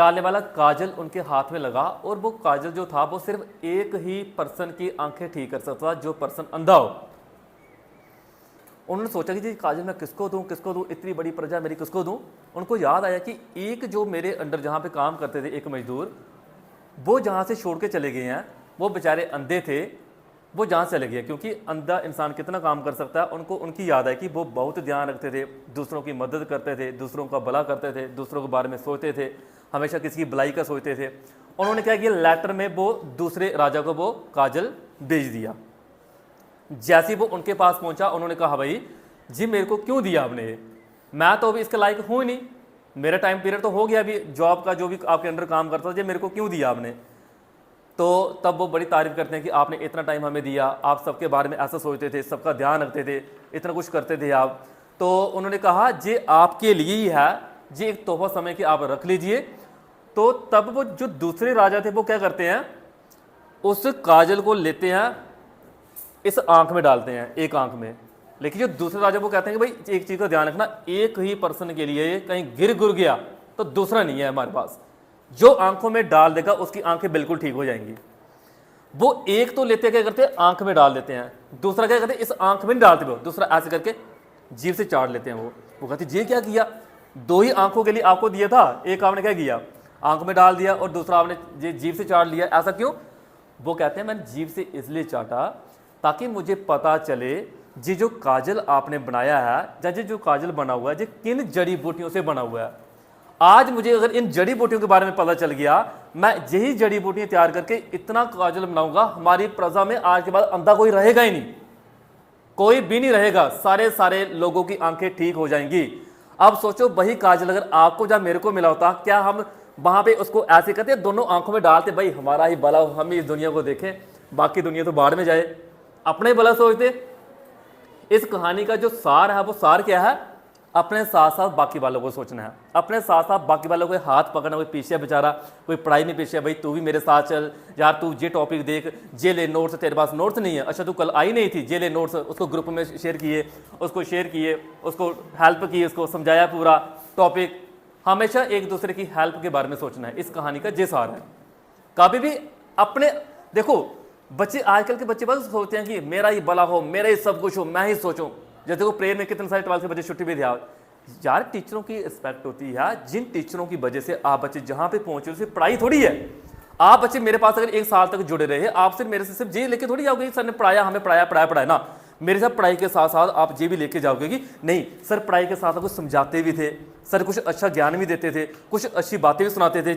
डालने वाला काजल उनके हाथ में लगा और वो काजल जो था वो सिर्फ एक ही पर्सन की आंखें ठीक कर सकता था, जो पर्सन अंधा हो। उन्होंने सोचा कि जी काजल मैं किसको दूं, इतनी बड़ी प्रजा मेरी किसको दूं। उनको याद आया कि एक जो मेरे अंडर जहां पे काम करते थे एक मजदूर, वो जहां से छोड़ के चले गए हैं, वो बेचारे अंधे थे, वो जहाँ चले गए। क्योंकि अंधा इंसान कितना काम कर सकता है, उनको उनकी याद है कि वो बहुत ध्यान रखते थे, दूसरों की मदद करते थे, दूसरों का भला करते थे, दूसरों के बारे में सोचते थे, हमेशा किसी की भलाई का सोचते थे। उन्होंने क्या किया, लेटर में वो दूसरे राजा को वो काजल भेज दिया। जैसे ही वो उनके पास पहुंचा, उन्होंने कहा भाई जी मेरे को क्यों दिया आपने, मैं तो अभी इसके लायक हूँ ही नहीं, मेरा टाइम पीरियड तो हो गया अभी जॉब का, जो भी आपके अंडर काम करता था, जी मेरे को क्यों दिया आपने। तो तब वो बड़ी तारीफ करते हैं कि आपने इतना टाइम हमें दिया, आप सबके बारे में ऐसा सोचते थे, सबका ध्यान रखते थे, इतना कुछ करते थे आप। तो उन्होंने कहा जी आपके लिए ही है, जी एक तोहफा समय की आप रख लीजिए। तो तब वो जो दूसरे राजा थे वो क्या करते हैं, उस काजल को लेते हैं, इस आंख में डालते हैं, एक आंख में। लेकिन जो दूसरे राजा वो कहते हैं कि भाई एक चीज का ध्यान रखना, एक ही पर्सन के लिए कहीं गिर गुर गया तो दूसरा नहीं है हमारे पास, जो आंखों में डाल देगा उसकी आंखें बिल्कुल ठीक हो जाएंगी। वो एक तो लेते क्या करते हैं, आंख में डाल देते हैं, दूसरा क्या करते हैं, इस आंख में नहीं डालते, वो दूसरा ऐसे करके जीभ से चाट लेते हैं। वो कहते ये क्या किया, दो ही आंखों के लिए आपको दिया था, एक आपने क्या किया, आंख में डाल दिया, और दूसरा आपने जीभ से चाट लिया, ऐसा क्यों। वो कहते हैं मैंने जीभ से इसलिए चाटा ताकि मुझे पता चले जी जो काजल आपने बनाया है, जो काजल बना हुआ है, जी किन जड़ी बूटियों से बना हुआ है। आज मुझे अगर इन जड़ी बूटियों के बारे में पता चल गया, मैं यही जड़ी बूटियां तैयार करके इतना काजल बनाऊंगा, हमारी प्रजा में आज के बाद अंधा कोई रहेगा ही नहीं, कोई भी नहीं रहेगा, सारे लोगों की आंखें ठीक हो जाएंगी। अब सोचो वही काजल अगर आपको जब मेरे को मिला होता, क्या हम वहां पे उसको ऐसे करते, दोनों आंखों में डालते, भाई हमारा ही भला, हम ही इस दुनिया को देखें, बाकी दुनिया तो बाहर में जाए, अपने भला सोचते। इस कहानी का जो सार है, वो सार क्या है, अपने साथ साथ बाकी वालों को सोचना है, अपने साथ साथ बाकी वालों को हाथ पकड़ना। कोई पीछे बेचारा, कोई पढ़ाई में पीछे है, भाई तू भी मेरे साथ चल यार, तू ये टॉपिक देख, जे ले नोट्स, तेरे पास नोट्स नहीं है, अच्छा तू कल आई नहीं थी, जे ले नोट्स, उसको ग्रुप में शेयर किए, उसको हेल्प की, उसको समझाया पूरा टॉपिक। हमेशा एक दूसरे की हेल्प के बारे में सोचना है, इस कहानी का ये सार है। कभी भी अपने, देखो बच्चे, आजकल के बच्चे बस सोचते हैं कि मेरा ही भला हो, मेरा ही सब कुछ हो, मैं ही सोचूं। जैसे देखो प्रेयर में कितने सारे 12 के बच्चे छुट्टी भी दिया यार, टीचरों की रिस्पेक्ट होती है, जिन टीचरों की वजह से आप बच्चे जहां पे पहुंचे, उसे पढ़ाई थोड़ी है। आप बच्चे मेरे पास अगर एक साल तक जुड़े रहे, आप सिर्फ मेरे से सिर्फ ये लेके थोड़ी जाओगे सर ने पढ़ाया, हमें पढ़ाया ना, मेरे साथ पढ़ाई के साथ साथ आप ये भी लेके जाओगे कि नहीं सर पढ़ाई के साथ कुछ समझाते भी थे, सर कुछ अच्छा ज्ञान भी देते थे, कुछ अच्छी बातें भी सुनाते थे।